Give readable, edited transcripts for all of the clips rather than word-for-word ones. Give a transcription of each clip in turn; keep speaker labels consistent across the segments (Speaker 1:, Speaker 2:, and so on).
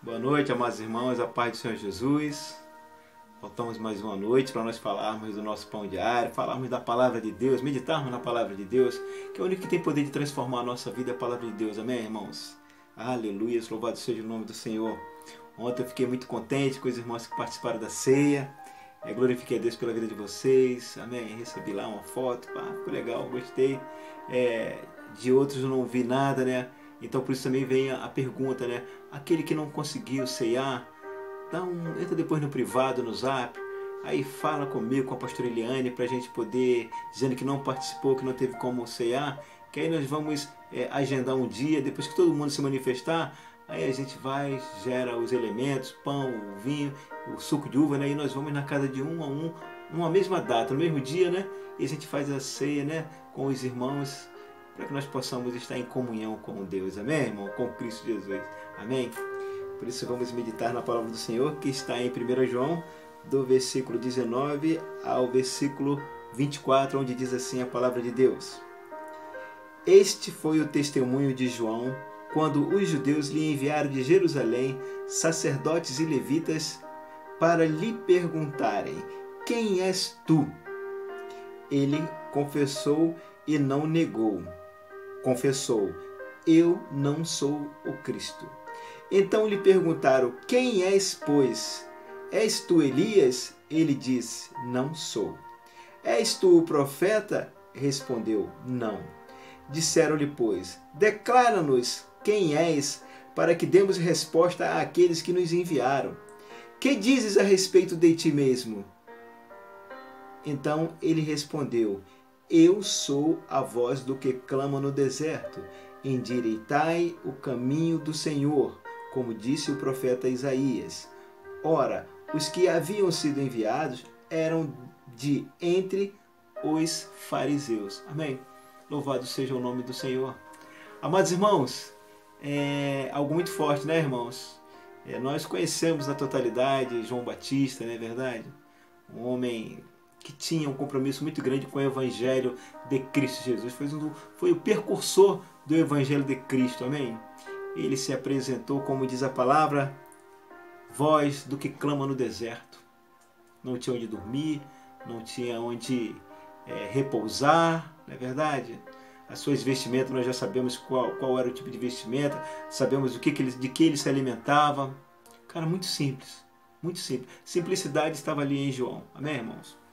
Speaker 1: Boa noite, amados irmãos, a paz do Senhor Jesus. Voltamos mais uma noite para nós falarmos do nosso pão diário, falarmos da palavra de Deus, meditarmos na palavra de Deus, que é o único que tem poder de transformar a nossa vida, é a palavra de Deus. Amém, irmãos? Aleluia, louvado seja o nome do Senhor. Ontem eu fiquei muito contente com os irmãos que participaram da ceia. Glorifiquei a Deus pela vida de vocês. Amém? Recebi lá uma foto, ficou legal, gostei. De outros eu não vi nada, né? Então por isso também vem a pergunta, né? Aquele que não conseguiu ceiar, entra depois no privado, no zap, aí fala comigo, com a pastora Eliane, para a gente poder, dizendo que não participou, que não teve como ceiar, que aí nós vamos agendar um dia, depois que todo mundo se manifestar, aí a gente vai, gera os elementos, pão, o vinho, o suco de uva, né? E nós vamos na casa de um a um, numa mesma data, no mesmo dia, né? E a gente faz a ceia, né? Com os irmãos, para que nós possamos estar em comunhão com Deus, amém, irmão? Com Cristo Jesus, amém? Por isso vamos meditar na palavra do Senhor, que está em 1 João, do versículo 19 ao versículo 24, onde diz assim a palavra de Deus. Este foi o testemunho de João, quando os judeus lhe enviaram de Jerusalém sacerdotes e levitas para lhe perguntarem: quem és tu? Ele confessou e não negou. Confessou: eu não sou o Cristo. Então lhe perguntaram: quem és, pois? És tu Elias? Ele disse: não sou. És tu o profeta? Respondeu: não. Disseram-lhe, pois: declara-nos quem és, para que demos resposta àqueles que nos enviaram. Que dizes a respeito de ti mesmo? Então ele respondeu: eu sou a voz do que clama no deserto. Endireitai o caminho do Senhor, como disse o profeta Isaías. Ora, os que haviam sido enviados eram de entre os fariseus. Amém? Louvado seja o nome do Senhor. Amados irmãos, é algo muito forte, né, irmãos? Nós conhecemos na totalidade João Batista, não é verdade? Um homem que tinha um compromisso muito grande com o Evangelho de Cristo Jesus. Foi o precursor do Evangelho de Cristo, amém? Ele se apresentou, como diz a palavra, voz do que clama no deserto. Não tinha onde dormir, não tinha onde repousar, não é verdade? As suas vestimentas, nós já sabemos qual era o tipo de vestimenta, sabemos de que ele se alimentava. Cara, muito simples, muito simples. Simplicidade estava ali em João, amém, irmãos?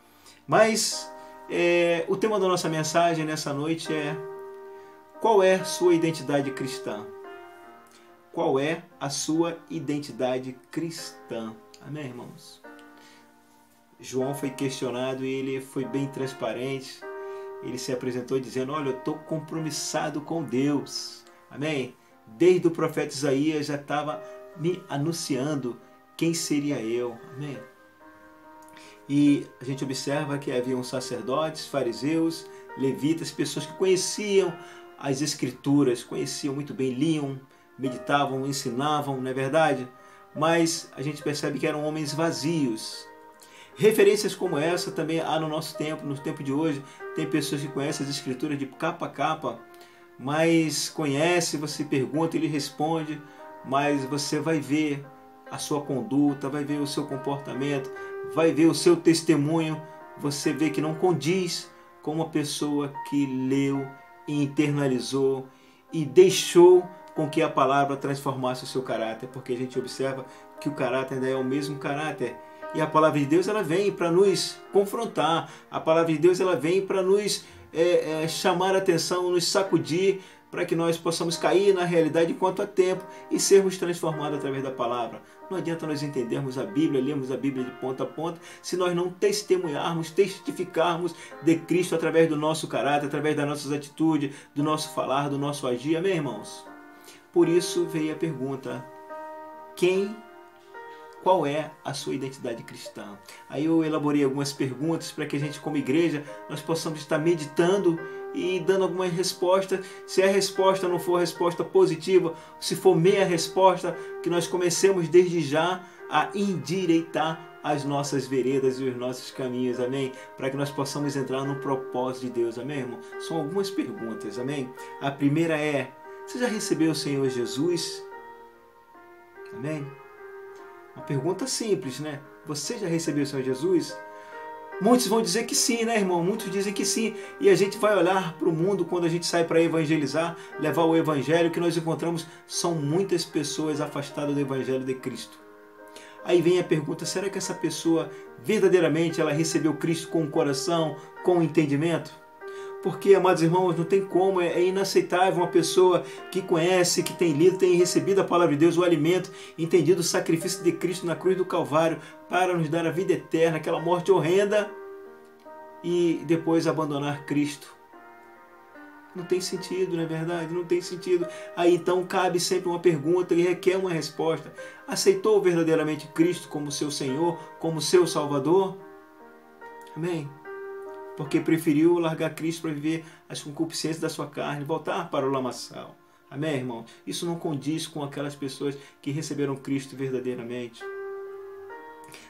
Speaker 1: Mas o tema da nossa mensagem nessa noite é: qual é a sua identidade cristã? Qual é a sua identidade cristã? Amém, irmãos? João foi questionado e ele foi bem transparente. Ele se apresentou dizendo: olha, eu estou compromissado com Deus. Amém? Desde o profeta Isaías já estava me anunciando quem seria eu. Amém? E a gente observa que haviam sacerdotes, fariseus, levitas, pessoas que conheciam as escrituras, conheciam muito bem, liam, meditavam, ensinavam, não é verdade? Mas a gente percebe que eram homens vazios. Referências como essa também há no nosso tempo, no tempo de hoje. Tem pessoas que conhecem as escrituras de capa a capa, mas conhece, você pergunta, ele responde, mas você vai ver a sua conduta, vai ver o seu comportamento, vai ver o seu testemunho, você vê que não condiz com uma pessoa que leu e internalizou e deixou com que a palavra transformasse o seu caráter, porque a gente observa que o caráter ainda é o mesmo caráter. E a palavra de Deus ela vem para nos confrontar, a palavra de Deus ela vem para nos chamar a atenção, nos sacudir, para que nós possamos cair na realidade enquanto há tempo e sermos transformados através da palavra. Não adianta nós entendermos a Bíblia, lermos a Bíblia de ponta a ponta, se nós não testemunharmos, testificarmos de Cristo através do nosso caráter, através das nossas atitudes, do nosso falar, do nosso agir. Amém, irmãos? Por isso veio a pergunta: qual é a sua identidade cristã? Aí eu elaborei algumas perguntas para que a gente, como igreja, nós possamos estar meditando e dando algumas respostas. Se a resposta não for resposta positiva, se for meia resposta, que nós comecemos desde já a endireitar as nossas veredas e os nossos caminhos, amém? Para que nós possamos entrar no propósito de Deus, amém, irmão? São algumas perguntas, amém? A primeira é: você já recebeu o Senhor Jesus Amém? Uma pergunta simples, né? Você já recebeu o Senhor Jesus? Muitos vão dizer que sim, né, irmão? Muitos dizem que sim. E a gente vai olhar para o mundo quando a gente sai para evangelizar, levar o evangelho, que nós encontramos são muitas pessoas afastadas do evangelho de Cristo. Aí vem a pergunta, será que essa pessoa verdadeiramente ela recebeu Cristo com o coração, com o entendimento? Porque, amados irmãos, não tem como, é inaceitável uma pessoa que conhece, que tem lido, tem recebido a palavra de Deus, o alimento, entendido o sacrifício de Cristo na cruz do Calvário para nos dar a vida eterna, aquela morte horrenda, e depois abandonar Cristo. Não tem sentido, não é verdade? Não tem sentido. Aí então cabe sempre uma pergunta e requer uma resposta. Aceitou verdadeiramente Cristo como seu Senhor, como seu Salvador? Amém? Porque preferiu largar Cristo para viver as concupiscências da sua carne, voltar para o lamaçal. Amém, irmão? Isso não condiz com aquelas pessoas que receberam Cristo verdadeiramente.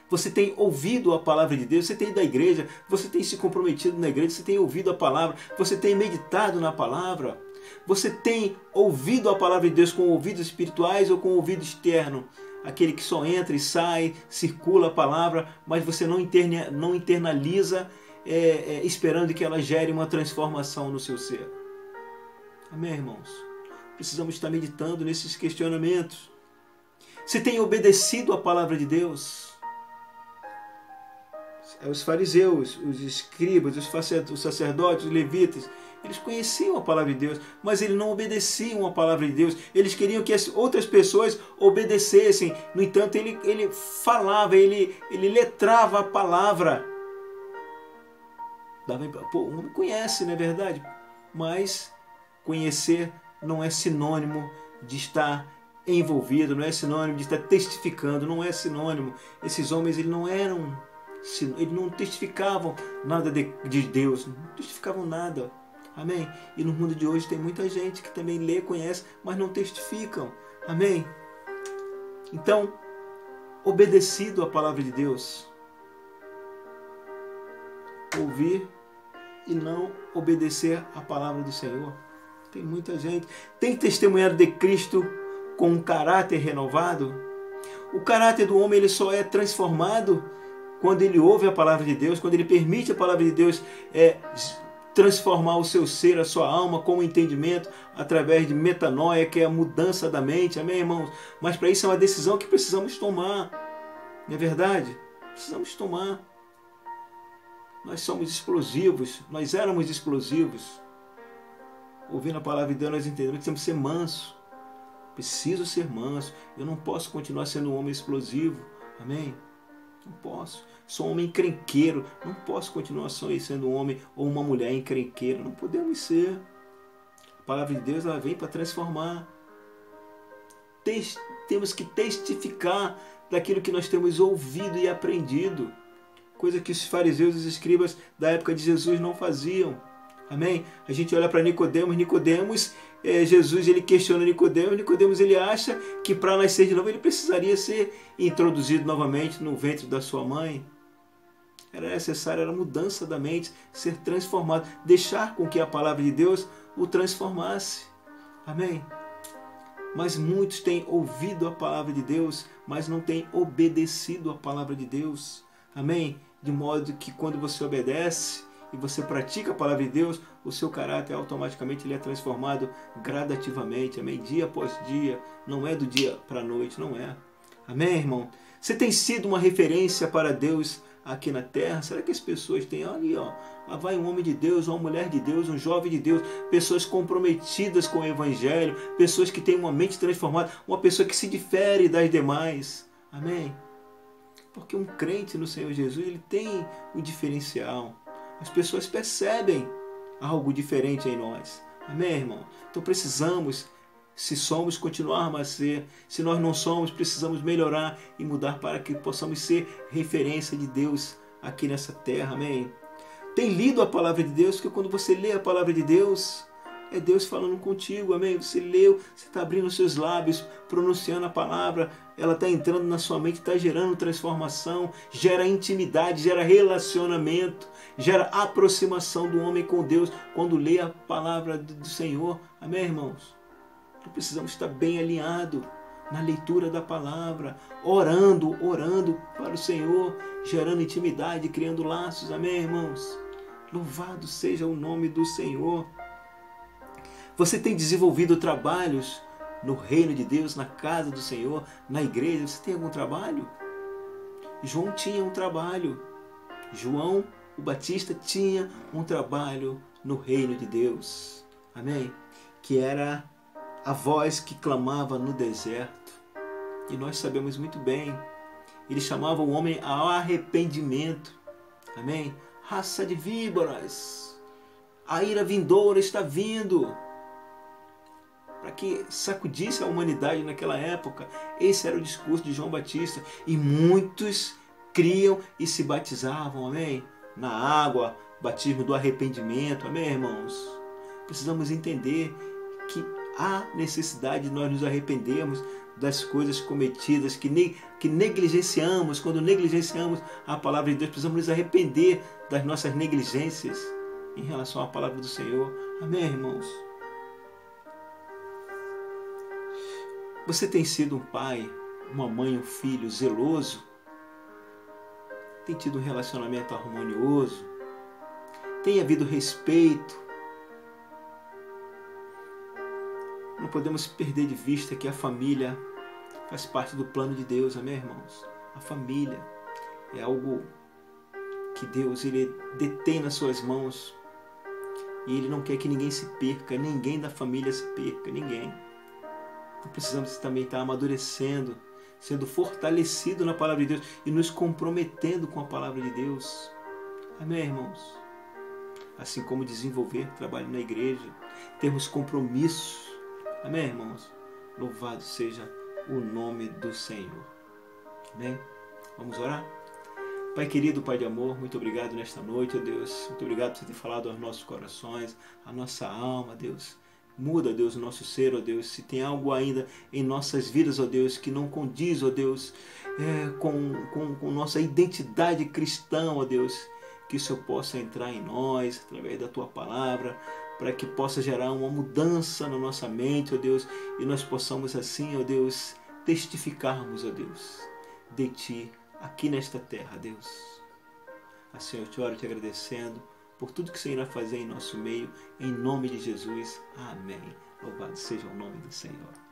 Speaker 1: Você tem ouvido a palavra de Deus, você tem ido à igreja, você tem se comprometido na igreja, você tem ouvido a palavra, você tem meditado na palavra, você tem ouvido a palavra de Deus com ouvidos espirituais ou com ouvido externo, aquele que só entra e sai, circula a palavra, mas você não internaliza, esperando que ela gere uma transformação no seu ser. Amém, irmãos? Precisamos estar meditando nesses questionamentos. Você tem obedecido a palavra de Deus? Os fariseus, os escribas, os sacerdotes, os levitas, eles conheciam a palavra de Deus, mas eles não obedeciam a palavra de Deus. Eles queriam que as outras pessoas obedecessem. No entanto, ele falava, ele letrava a palavra. O homem conhece, não é verdade? Mas conhecer não é sinônimo de estar envolvido, não é sinônimo de estar testificando, não é sinônimo. Esses homens eles não testificavam nada de Deus, não testificavam nada. Amém? E no mundo de hoje tem muita gente que também lê, conhece, mas não testificam. Amém? Então, obedecido à palavra de Deus, ouvir e não obedecer à palavra do Senhor. Tem muita gente. Tem testemunhado de Cristo com um caráter renovado. O caráter do homem ele só é transformado quando ele ouve a palavra de Deus, quando ele permite a palavra de Deus transformar o seu ser, a sua alma, com o entendimento, através de metanoia, que é a mudança da mente. Amém, irmãos? Mas para isso é uma decisão que precisamos tomar. Não é verdade? Precisamos tomar. Nós somos explosivos, nós éramos explosivos. Ouvindo a palavra de Deus, nós entendemos que temos que ser manso. Preciso ser manso. Eu não posso continuar sendo um homem explosivo. Amém? Não posso. Sou um homem encrenqueiro. Não posso continuar sendo um homem ou uma mulher encrenqueira. Não podemos ser. A palavra de Deus ela vem para transformar. Temos que testificar daquilo que nós temos ouvido e aprendido. Coisa que os fariseus e os escribas da época de Jesus não faziam. Amém? A gente olha para Nicodemos, Jesus ele questiona Nicodemos ele acha que para nascer de novo ele precisaria ser introduzido novamente no ventre da sua mãe. Era necessária a mudança da mente, ser transformado, deixar com que a palavra de Deus o transformasse. Amém? Mas muitos têm ouvido a palavra de Deus, mas não têm obedecido a palavra de Deus. Amém? De modo que quando você obedece e você pratica a palavra de Deus, o seu caráter automaticamente ele é transformado gradativamente. Amém? Dia após dia. Não é do dia para a noite, não é. Amém, irmão? Você tem sido uma referência para Deus aqui na terra? Será que as pessoas têm ali, ó, lá vai um homem de Deus, uma mulher de Deus, um jovem de Deus, pessoas comprometidas com o Evangelho, pessoas que têm uma mente transformada, uma pessoa que se difere das demais. Amém? Porque um crente no Senhor Jesus, ele tem um diferencial. As pessoas percebem algo diferente em nós. Amém, irmão? Então precisamos, se somos, continuarmos a ser. Se nós não somos, precisamos melhorar e mudar para que possamos ser referência de Deus aqui nessa terra. Amém? Tem lido a palavra de Deus? Porque quando você lê a palavra de Deus, é Deus falando contigo, amém? Você leu, você está abrindo os seus lábios, pronunciando a palavra, ela está entrando na sua mente, está gerando transformação, gera intimidade, gera relacionamento, gera aproximação do homem com Deus quando lê a palavra do Senhor. Amém, irmãos? Então precisamos estar bem alinhados na leitura da palavra, orando para o Senhor, gerando intimidade, criando laços. Amém, irmãos? Louvado seja o nome do Senhor. Você tem desenvolvido trabalhos no reino de Deus, na casa do Senhor, na igreja? Você tem algum trabalho? João tinha um trabalho. João o Batista tinha um trabalho no reino de Deus. Amém? Que era a voz que clamava no deserto. E nós sabemos muito bem. Ele chamava o homem ao arrependimento. Amém? Raça de víboras, a ira vindoura está vindo. Para que sacudisse a humanidade naquela época. Esse era o discurso de João Batista. E muitos criam e se batizavam. Amém? Na água, batismo do arrependimento. Amém, irmãos? Precisamos entender que há necessidade de nós nos arrependermos das coisas cometidas, que negligenciamos. Quando negligenciamos a palavra de Deus, precisamos nos arrepender das nossas negligências em relação à palavra do Senhor. Amém, irmãos? Você tem sido um pai, uma mãe, um filho zeloso? Tem tido um relacionamento harmonioso? Tem havido respeito? Não podemos perder de vista que a família faz parte do plano de Deus, amém, irmãos? A família é algo que Deus ele detém nas suas mãos e Ele não quer que ninguém se perca, ninguém da família se perca, ninguém. Então precisamos também estar amadurecendo, sendo fortalecido na palavra de Deus e nos comprometendo com a palavra de Deus. Amém, irmãos? Assim como desenvolver trabalho na igreja, termos compromissos. Amém, irmãos? Louvado seja o nome do Senhor. Amém? Vamos orar? Pai querido, Pai de amor, muito obrigado nesta noite, ó Deus. Muito obrigado por você ter falado aos nossos corações, à nossa alma, Deus. Muda, Deus, o nosso ser, ó Deus. Se tem algo ainda em nossas vidas, ó Deus, que não condiz, ó Deus, com nossa identidade cristã, ó Deus, que o Senhor possa entrar em nós, através da Tua palavra, para que possa gerar uma mudança na nossa mente, ó Deus, e nós possamos assim, ó Deus, testificarmos, ó Deus, de Ti, aqui nesta terra, Deus. Assim eu te oro te agradecendo por tudo que o Senhor irá fazer em nosso meio, em nome de Jesus. Amém. Louvado seja o nome do Senhor.